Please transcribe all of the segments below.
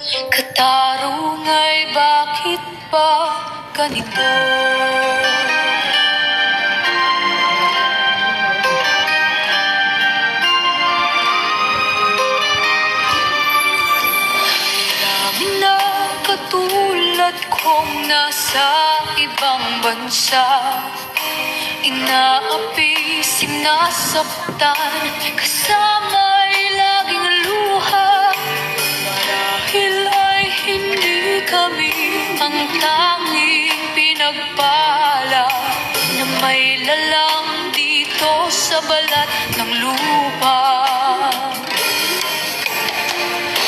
Katarungay, bakit ba ganito? Marami na katulad kong nasa ibang bansa, inaapi, sinasaktan, kasama'y laging luha. Marahil ay hindi kami ang tanging pinagpala na may lalang dito sa balat ng lupa.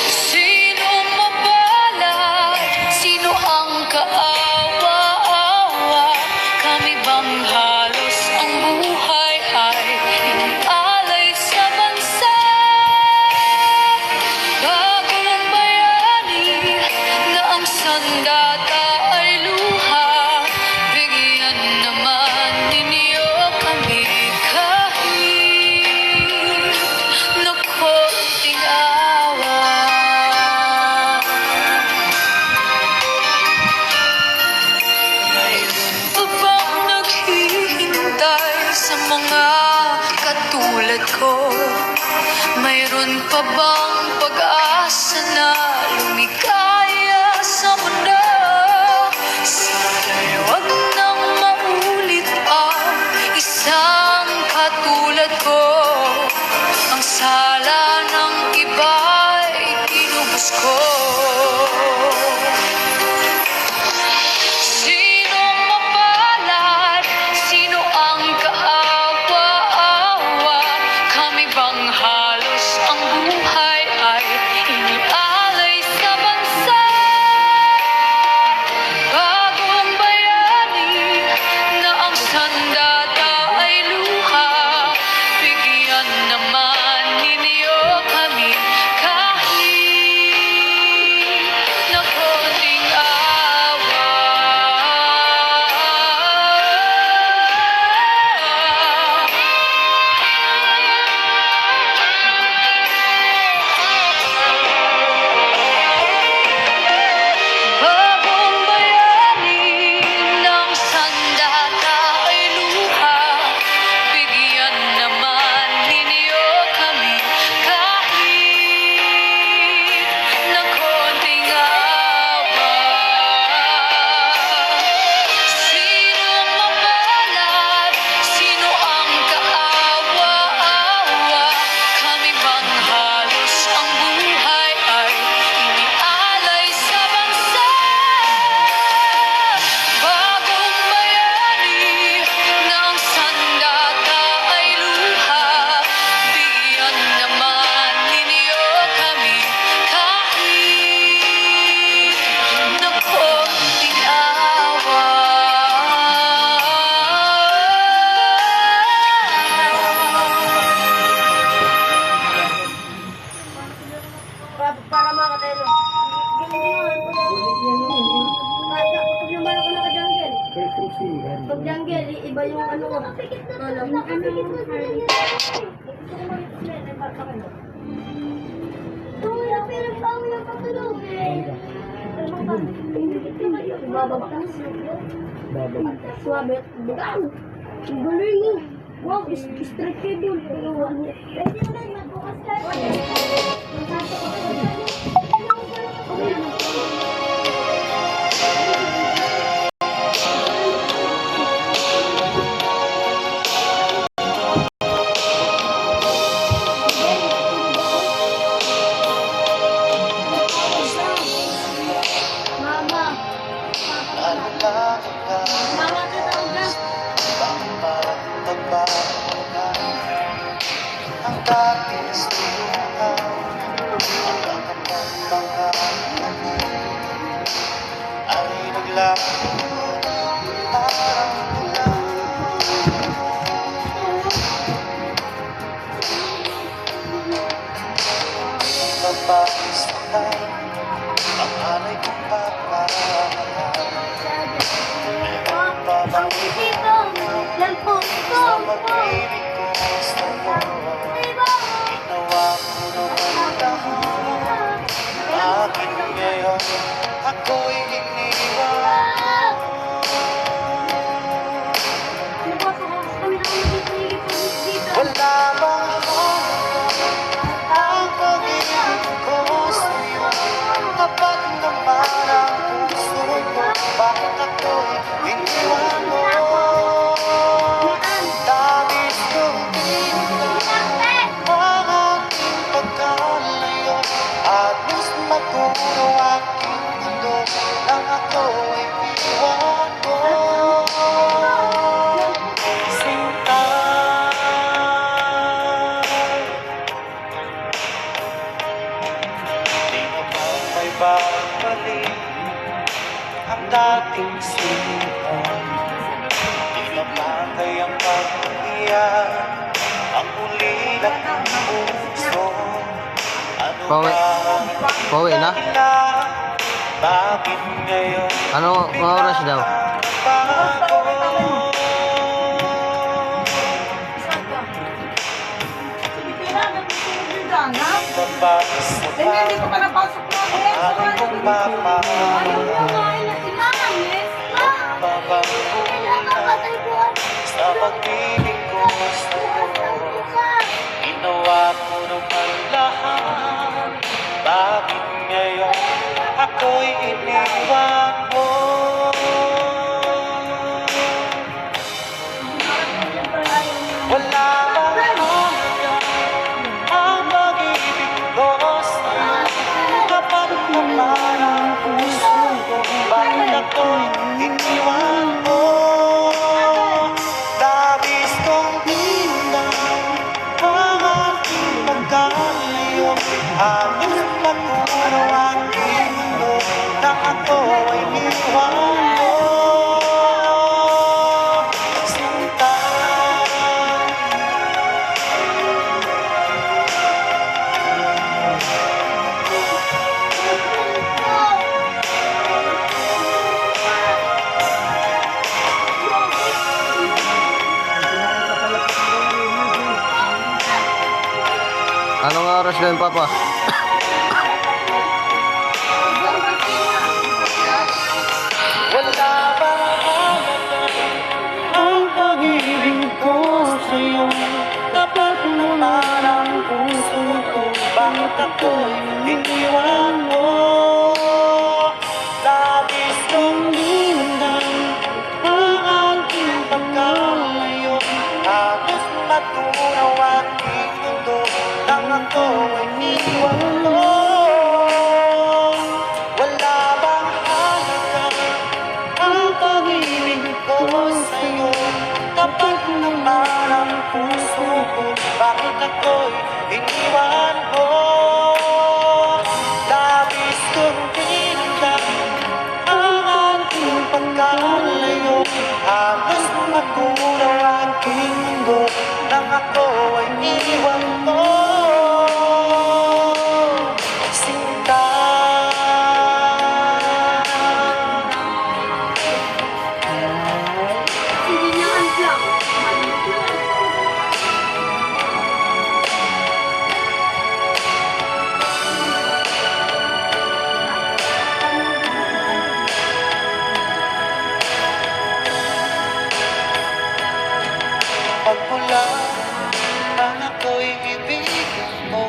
Sino mabalat? Sino ang kaawa-awa? Kami bang halos ang buhay ay inalay sa bansa? Bagong bayani na ang sandata ay luha. Bigyan naman ninyo kami kahit na konting awa. Mayroon pa bang naghihintay sa mga katulad ko? Mayroon pa bang pag-asa na lumikaya sa mundo? Sana'y wag nang maulit ang isang katulad ko. Ang sala ng iba'y kinubos ko. Sino mapalat? Sino ang kaawa-awa? Kami bang halos ang buhay ay inialay sa bansa? Bagong bayani na ang sandata ay luha. Bigyan naman ninyo kami kahit na konting awa. Bagong bayani ng sandata ay luha. Bigyan naman ninyo kami kahit na konting awa. Sino mabalat? Sino ang kaawa-awa? Kami bang halos ang buhay ay inialay sa bansa? Bagong bayani ng sandata ay luha. Bigyan naman ninyo kami kahit na konting awa. Para mga katelo. Pag naman ako naka-jungle. Pag jungle, iba yung ano ko. Babagtas. Suwabe. Bukan. Galing mo. Wow, straight schedule. Pwede mo na magbukas tayo. Mama. Mama, tatawag ka. Ang dating istruhan, ang ako'y iniwan Ano ba po? Kami na kami dito. Wala bang halaga ang pag-ibig ko sa'yo? Kapag naman ang puso ko, bakit ako'y iniwan mo? Labis kong tingnan ang aking pagkalayo, halos maturo aking mundo nang ako'y iwan mo. Sinta, di na ba may babalik ang dating sinta? Di na ba kayang pag-iyak ang huli ng puso? Ano Pauwi. ba Pauwi na? dahilan? Bakit ngayon Ano oras daw? bago? Hindi ko pa napasok na Aking kong Ayaw mo kain na sila. Yes, ma. papangkulan sa pag-ibig ko sa'yo. Ginawa ko naman lahat, bakit ngayon ako'y iniwan mo? Wala bang halaga ang pag-ibig ko sa'yo? Kapag naman ang puso ko, bakit ako'y iniwan mo? Labis kong tingnan ang aking pagkalayo, halos maturo aking mundo nang ako'y iniwan mo. Sinta, Anong oras daw yung papa? wala bang halaga ang pag-ibig ko sa'yo? Kapag naman ang puso ko, bakit ako'y iniwan mo? Labis kong lindan ang aking pagkalayo, halos maturo aking mundo nang ako'y iniwan mo. Wala bang halaga ang pag-ibig ko sa'yo? Kapag naman ang puso ko, bakit ako'y iniwan mo? Labis kong tinignan ang aking pagkalayo, halos maturo aking mundo nang ako ay iniwan mo. Sinta, Sige niya ang vlog. pagmula nang ako'y ibigin mo,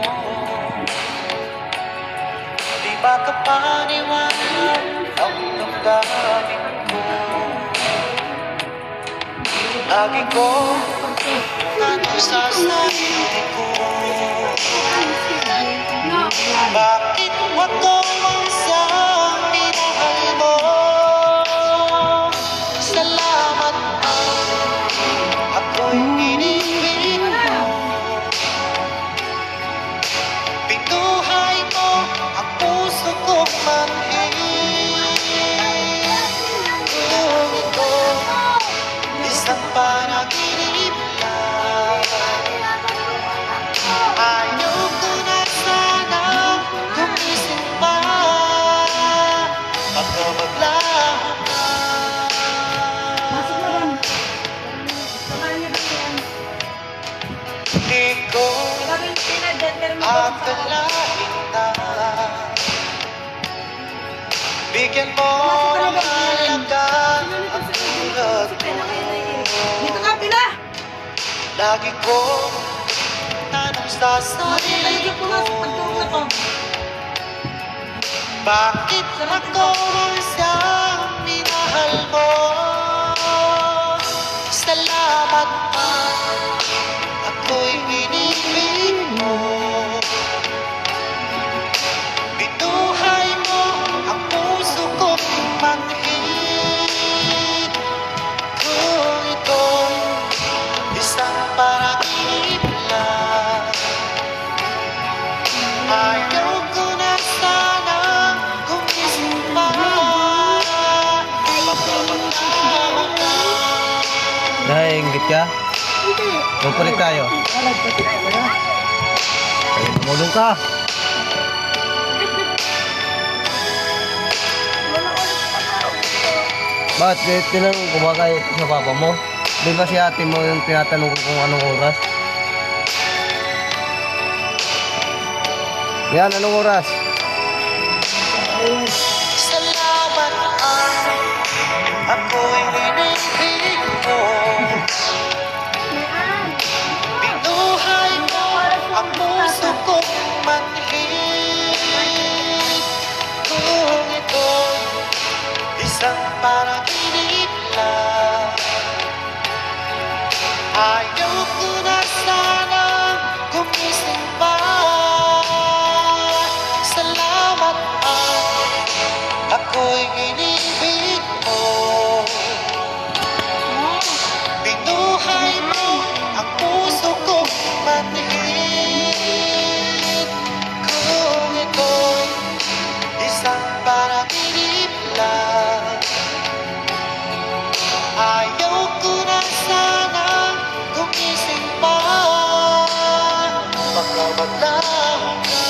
di ba kapaniwanan ang damdamin ko? Lagi ko ano sa sarili ko, bakit ako ang isang minahal mo? Salamat na ako'y inibig mo. Pinuhay mo ang puso kong manhid. Kung ito isang panaginip lang, ayaw ko na sana gumising pa. Pagkabaglaan Masok na rin. Samahan niyo ba yan? di ko Gawin pinag-determine ko sa akalain na Bigyan mo mahalaga ang tulad mo. Dito ka, pila! Lagi ko tanong sa sarili Ayun ko nga sa pagtulong na to. bakit ako ang siyang minahal mo? Salamat pa, ako'y binibig mo. Binuhay mo ang puso kong manhid. Kung ito'y isang panaginip lang, ayaw ko na sanang gumising pa. Magkabaglaw na. Dahil inggit ka? Magpalit tayo. Tumulong ka. Bakit tinanong ko ba kayo sa papa mo? Di ba si ate mo yung tinatanong ko kung anong oras? Yan, anong oras? Salamat ako'y binibig mo. Binuhay mo ang puso kong manhid. Kung ito'y isang panaginip lang, ayaw ko na sana gumising pa. Salamat ako'y inibig mo. Binuhay mo ang puso kong manhid. Kung ito'y isang panaginip lang, ayaw ko na sana gumising pa. Magkabaglaw ka,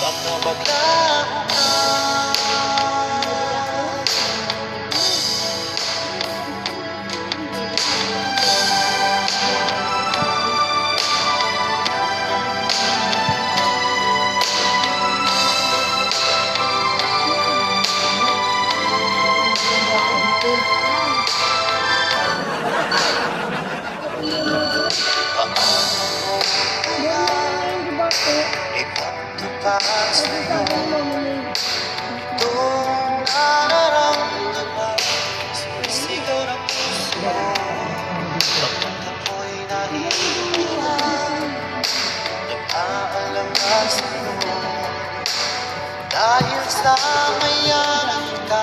magkabaglaw ka. Ipagtupad sa'yo itong nararamdaman. Sumisigaw ng puso kapag ako'y nahihilan. Nag-aalala sa'yo dahil sa mayaman ka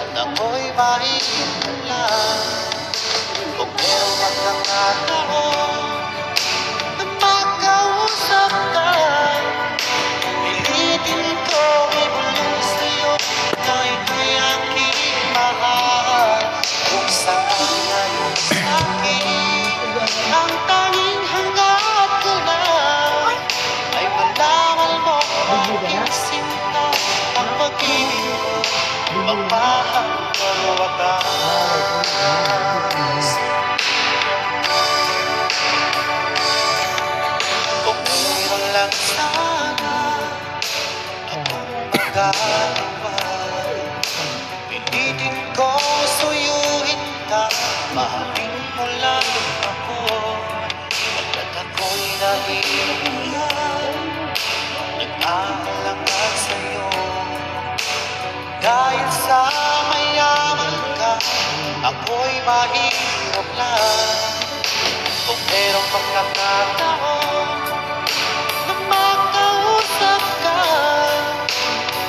at ako'y mahirap lang. Kung merong magkakataon na makausap ka, pilitin ko ibulong sa'yo na ito'y aking mahal. Kung saan ngayon sa'kin, ang tanging hangat ko lang ay malaman mo aking sinta, ang pag-ibig mo magpahanggang wakas. Kung meron lang sana akong magagawa, pilitin ko suyuin ka, mahalin mo lang ako. At ako'y nahihiyan, nag-aalangan sa'yo dahil sa mayaman ka, ako'y mahirap lang. Kung merong pagkakataon na makausap ka,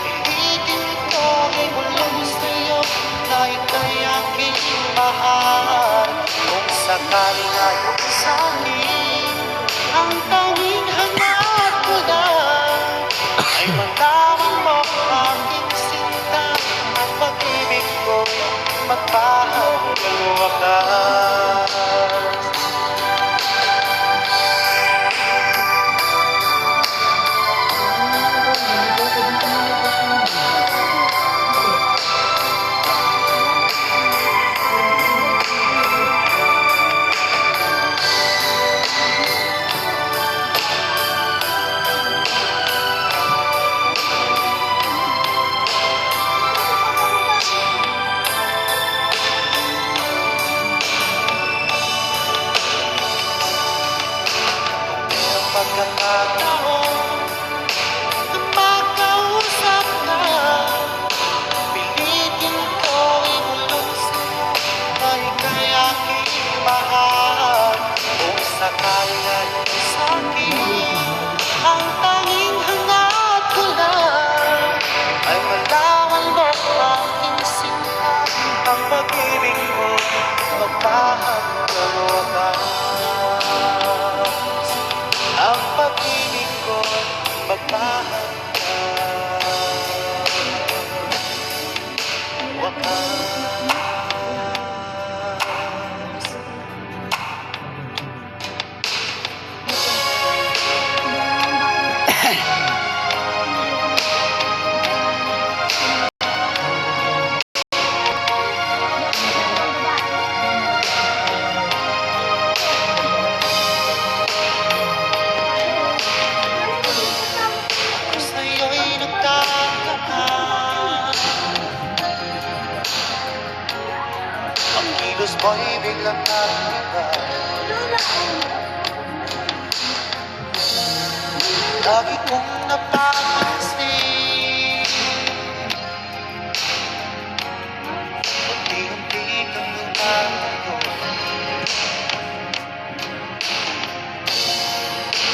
pilitin ko ibulong sa'yo na ito'y aking mahal. Kung sakaling ayaw sa'kin, ang tanging hangat ko lang ay malaman mo aking sinta, ang pag-ibig ko'y magpahanggang wakas. pa hanggang wakas. Ang pag-ibig ko'y magpahanggang wakas. Ako sa'yo'y nagtataka. Ang kilos mo'y biglang naiba. Lagi kong napapansin, unti-unti kang lumalayo.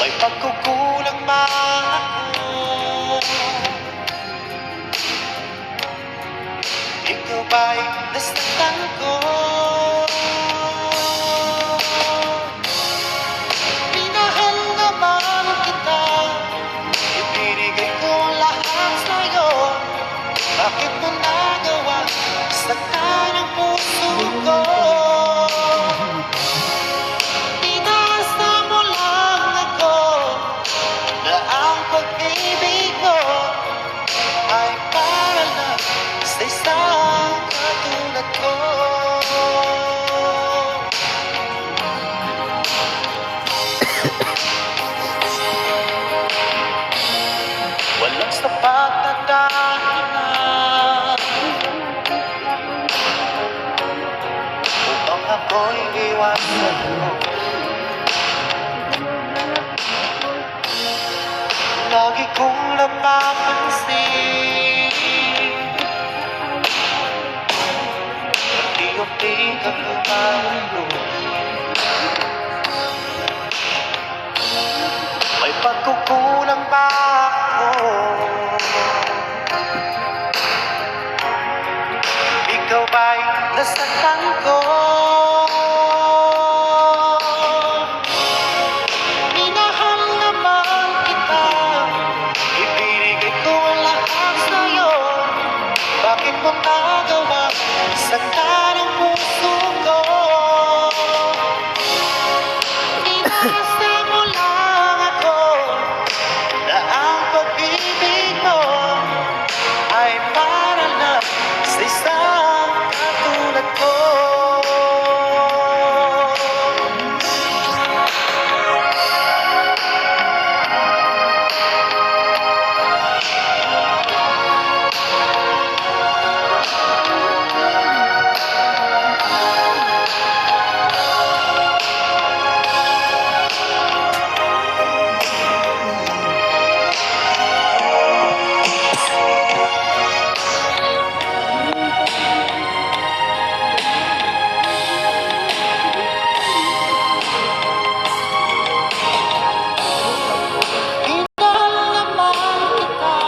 May pagkukulang man ako. Ikaw ba'y nasaktan ko? Minahal naman kita, ibinigay ko lahat sa'yo. Bakit mo nagawa saktan ang puso ko? Pinasa mo lang ako na ang pag-ibig mo ay para lang sa isang katulad ko. Walang sapat na dahilan upang ako'y iwasan mo. Lagi kong napapansin, unti-unti kang lumalayo. May pagkukulang